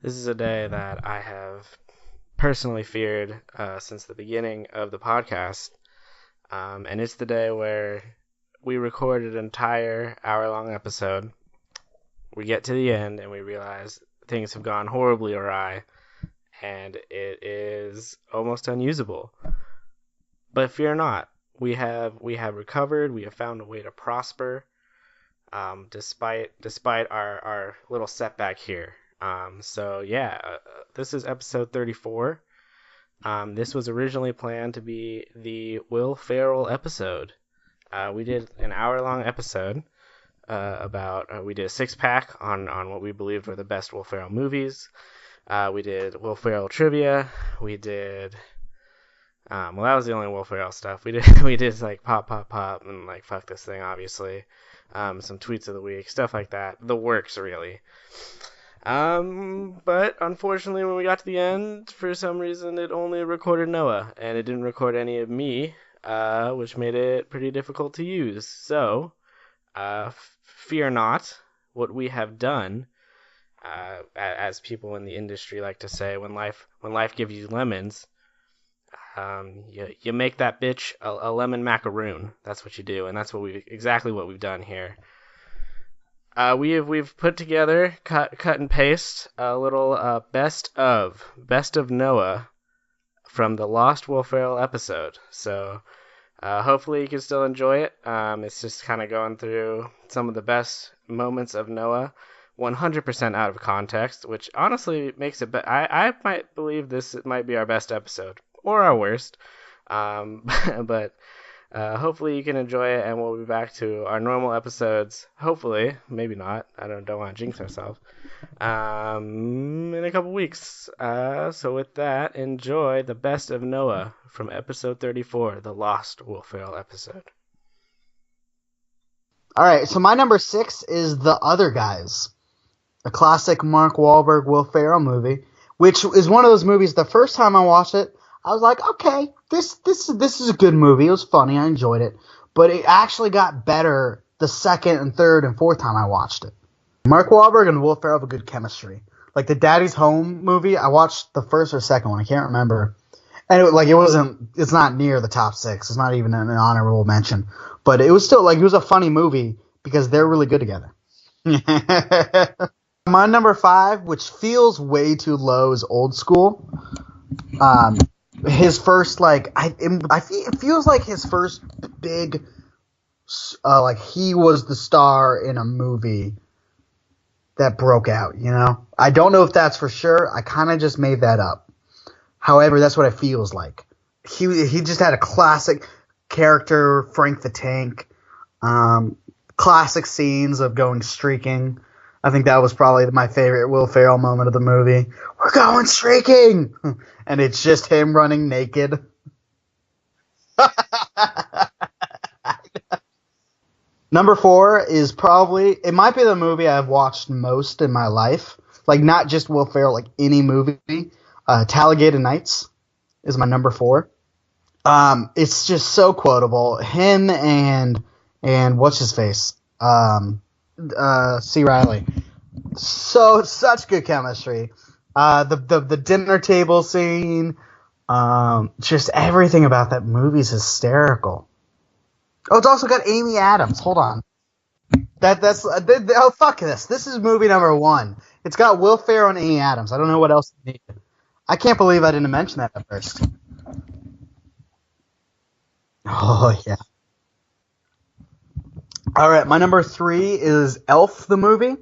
This is a day that I have personally feared since the beginning of the podcast. And it's the day where we recorded an entire hour-long episode. We get to the end and we realize things have gone horribly awry and it is almost unusable. But fear not. We have recovered. We have found a way to prosper, despite our little setback here. This is episode 34. This was originally planned to be the Will Ferrell episode. We did an hour-long episode we did a six-pack on what we believed were the best Will Ferrell movies. We did Will Ferrell trivia. We did that was the only Will Ferrell stuff. We did like pop and like fuck this thing, obviously. Some tweets of the week, stuff like that. The works, really. But unfortunately, when we got to the end, for some reason, it only recorded Noah, and it didn't record any of me, which made it pretty difficult to use. So, fear not. What we have done, as people in the industry like to say, when life gives you lemons, you make that bitch a lemon macaroon. That's what you do, and that's exactly what we've done here. We've put together, cut and paste a little best of Noah from the Lost Will Ferrell episode. So hopefully you can still enjoy it. It's just kind of going through some of the best moments of Noah, 100% out of context, which honestly makes it. I might believe this might be our best episode or our worst. But hopefully you can enjoy it, and we'll be back to our normal episodes. Hopefully, maybe not. I don't want to jinx ourselves. In a couple weeks. So with that, enjoy the best of Noah from episode 34, the Lost Will Ferrell episode. All right, so my number 6 is The Other Guys, a classic Mark Wahlberg, Will Ferrell movie, which is one of those movies. The first time I watched it, I was like, okay, this is a good movie. It was funny. I enjoyed it. But it actually got better the second and third and fourth time I watched it. Mark Wahlberg and Will Ferrell have a good chemistry. Like the Daddy's Home movie, I watched the first or second one. I can't remember. And it's not near the top 6. It's not even an honorable mention. But it was still, it was a funny movie because they're really good together. My number 5, which feels way too low, is Old School. His first, it feels like his first big, he was the star in a movie that broke out, you know? I don't know if that's for sure. I kind of just made that up. However, that's what it feels like. He just had a classic character, Frank the Tank, classic scenes of going streaking. I think that was probably my favorite Will Ferrell moment of the movie. We're going streaking! And it's just him running naked. Number 4 is it might be the movie I've watched most in my life. Like, not just Will Ferrell, like any movie. Talladega Nights is my number 4. It's just so quotable. Him and what's his face? C. Riley. Such good chemistry. The dinner table scene, just everything about that movie is hysterical. Oh, it's also got Amy Adams. Hold on. Fuck this. This is movie number 1. It's got Will Ferrell and Amy Adams. I don't know what else you need. I can't believe I didn't mention that at first. Oh, yeah. All right, my number 3 is Elf, the movie.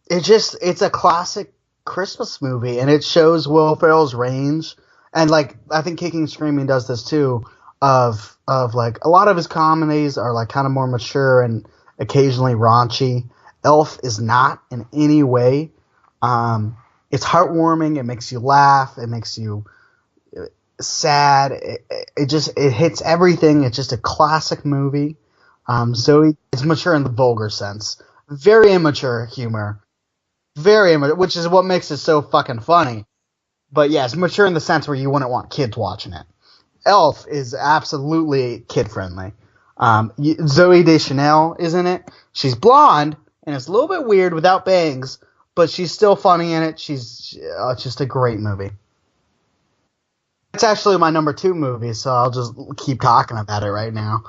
It's a classic Christmas movie, and it shows Will Ferrell's range. And I think Kicking and Screaming does this too. Of a lot of his comedies are kind of more mature and occasionally raunchy. Elf is not in any way. It's heartwarming. It makes you laugh. It makes you sad. It hits everything. It's just a classic movie. Zoe is mature in the vulgar sense. Very immature humor. Very immature, which is what makes it so fucking funny. But yeah, it's mature in the sense where you wouldn't want kids watching it. Elf is absolutely kid-friendly. Zoe Deschanel is in it. She's blonde, and it's a little bit weird without bangs, but she's still funny in it. It's just a great movie. It's actually my number 2 movie, so I'll just keep talking about it right now.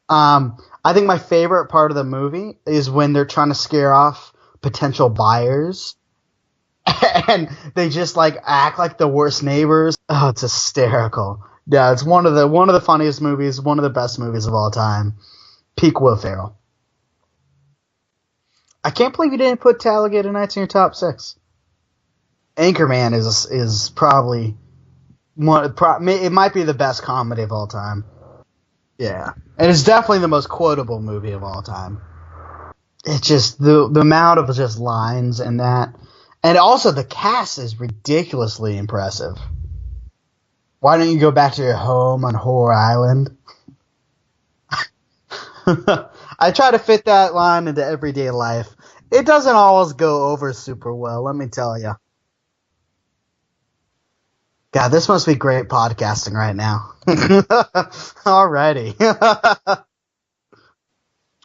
I think my favorite part of the movie is when they're trying to scare off potential buyers, and they just like act like the worst neighbors. Oh, it's hysterical. Yeah, it's one of the funniest movies, one of the best movies of all time. Peak Will Ferrell. I can't believe you didn't put Talladega Nights in your top 6. Anchorman is probably it might be the best comedy of all time. Yeah, and it's definitely the most quotable movie of all time. It's just the amount of just lines and that, and also the cast is ridiculously impressive. Why don't you go back to your home on Horror Island? I try to fit that line into everyday life. It doesn't always go over super well, let me tell you. God, this must be great podcasting right now. Alrighty.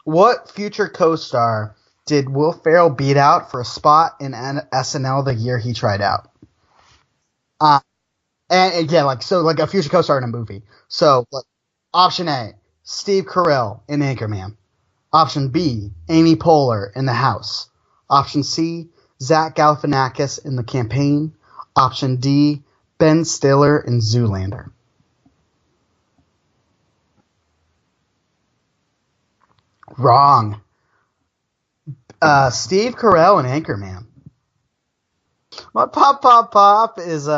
What future co-star did Will Ferrell beat out for a spot in SNL the year he tried out? And again, like a future co-star in a movie. So, option A, Steve Carell in Anchorman. Option B, Amy Poehler in The House. Option C, Zach Galifianakis in The Campaign. Option D, Ben Stiller in Zoolander. Wrong. Steve Carell in Anchorman. My Pop is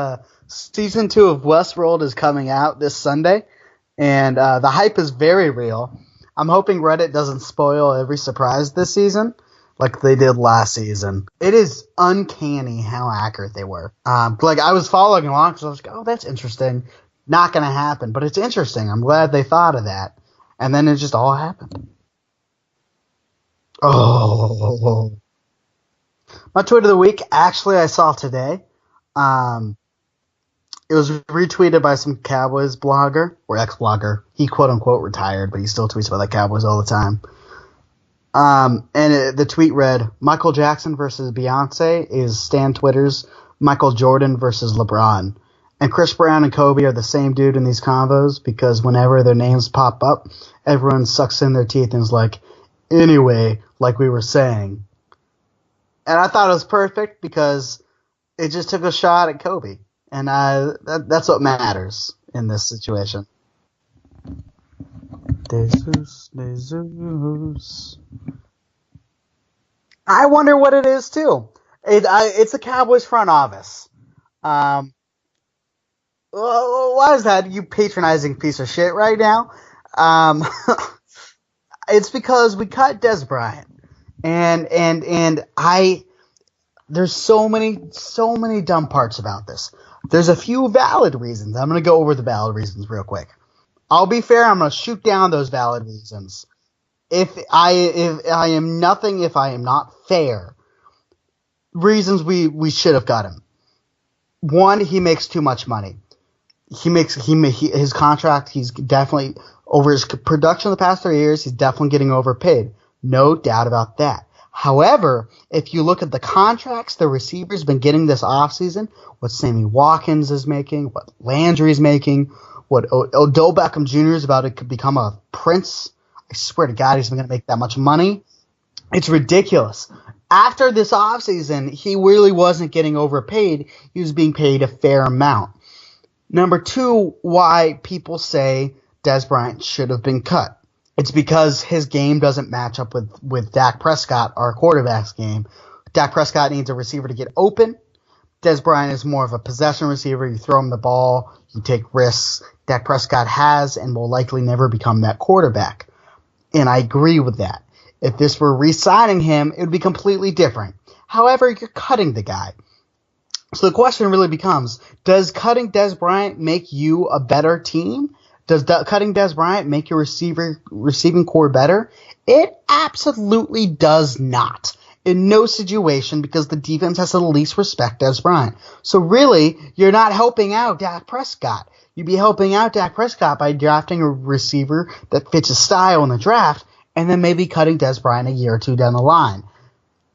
season 2 of Westworld is coming out this Sunday, and the hype is very real. I'm hoping Reddit doesn't spoil every surprise this season like they did last season. It is uncanny how accurate they were. Like I was following along because I was like, oh, that's interesting. Not going to happen, but it's interesting. I'm glad they thought of that. And then it just all happened. Oh. My tweet of the week, actually, I saw today. It was retweeted by some Cowboys blogger, or ex-blogger. He quote-unquote retired, but he still tweets about the Cowboys all the time. The tweet read, Michael Jackson versus Beyonce is Stan Twitter's Michael Jordan versus LeBron. And Chris Brown and Kobe are the same dude in these convos because whenever their names pop up, everyone sucks in their teeth and is like, anyway, like we were saying. And I thought it was perfect because it just took a shot at Kobe. And that's what matters in this situation. Jesus, Jesus. I wonder what it is, too. It's the Cowboys front office. Why is that, you patronizing piece of shit right now? It's because we cut Des Bryant. And there's so many dumb parts about this. There's a few valid reasons. I'm going to go over the valid reasons real quick. I'll be fair. I'm going to shoot down those valid reasons. If I am nothing, if I am not fair, reasons we should have got him. One, he makes too much money. His contract, he's definitely, over his production the past 3 years, he's definitely getting overpaid. No doubt about that. However, if you look at the contracts the receivers been getting this offseason, what Sammy Watkins is making, what Landry's making, what Odell Beckham Jr. is about to become a prince. I swear to God, he's going to make that much money. It's ridiculous. After this offseason, he really wasn't getting overpaid. He was being paid a fair amount. Number two, why people say Des Bryant should have been cut. It's because his game doesn't match up with Dak Prescott, our quarterback's game. Dak Prescott needs a receiver to get open. Des Bryant is more of a possession receiver. You throw him the ball, you take risks. Dak Prescott has and will likely never become that quarterback. And I agree with that. If this were re-signing him, it would be completely different. However, you're cutting the guy. So the question really becomes, does cutting Des Bryant make you a better team? Does cutting Des Bryant make your receiving core better? It absolutely does not. In no situation, because the defense has to at least respect Des Bryant. So really, you're not helping out Dak Prescott. You'd be helping out Dak Prescott by drafting a receiver that fits his style in the draft, and then maybe cutting Des Bryant a year or two down the line.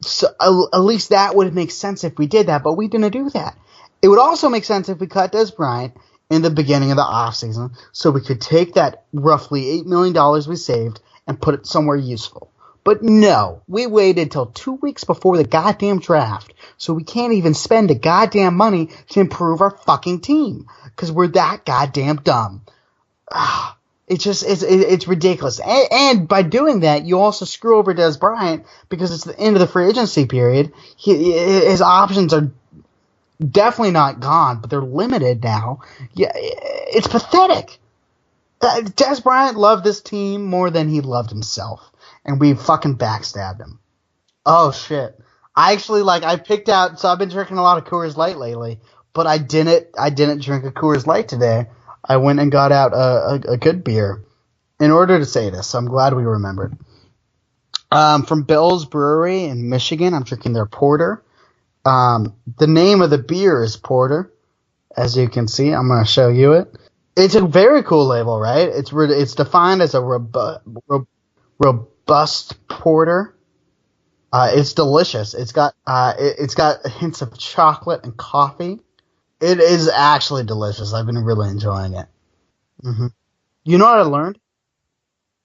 So at least that would make sense if we did that, but we didn't do that. It would also make sense if we cut Des Bryant in the beginning of the offseason so we could take that roughly $8 million we saved and put it somewhere useful. But no, we waited till 2 weeks before the goddamn draft, so we can't even spend the goddamn money to improve our fucking team because we're that goddamn dumb. It's ridiculous. And by doing that, you also screw over Des Bryant because it's the end of the free agency period. His options are definitely not gone, but they're limited now. Yeah, it's pathetic. Des Bryant loved this team more than he loved himself, and we fucking backstabbed him. Oh shit! I picked out. So I've been drinking a lot of Coors Light lately, but I didn't drink a Coors Light today. I went and got out a good beer in order to say this. So I'm glad we remembered. From Bill's Brewery in Michigan, I'm drinking their porter. The name of the beer is Porter, as you can see. I'm going to show you it. It's a very cool label, right? It's defined as a robust porter. It's delicious. It's got hints of chocolate and coffee. It is actually delicious. I've been really enjoying it. Mm-hmm. You know what I learned?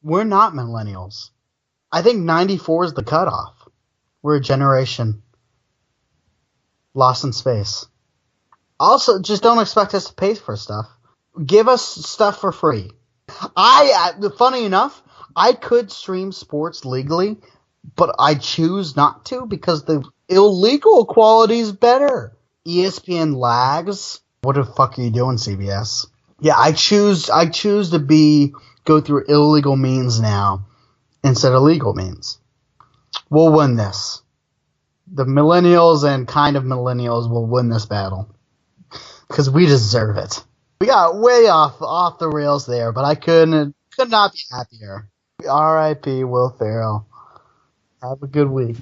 We're not millennials. I think 94 is the cutoff. We're a generation lost in space. Also, just don't expect us to pay for stuff. Give us stuff for free. Funny enough, I could stream sports legally, but I choose not to because the illegal quality is better. ESPN lags. What the fuck are you doing, CBS? Yeah, I choose to go through illegal means now instead of legal means. We'll win this. The millennials and kind of millennials will win this battle because we deserve it. We got way off the rails there, but I could not be happier. R.I.P. Will Ferrell. Have a good week.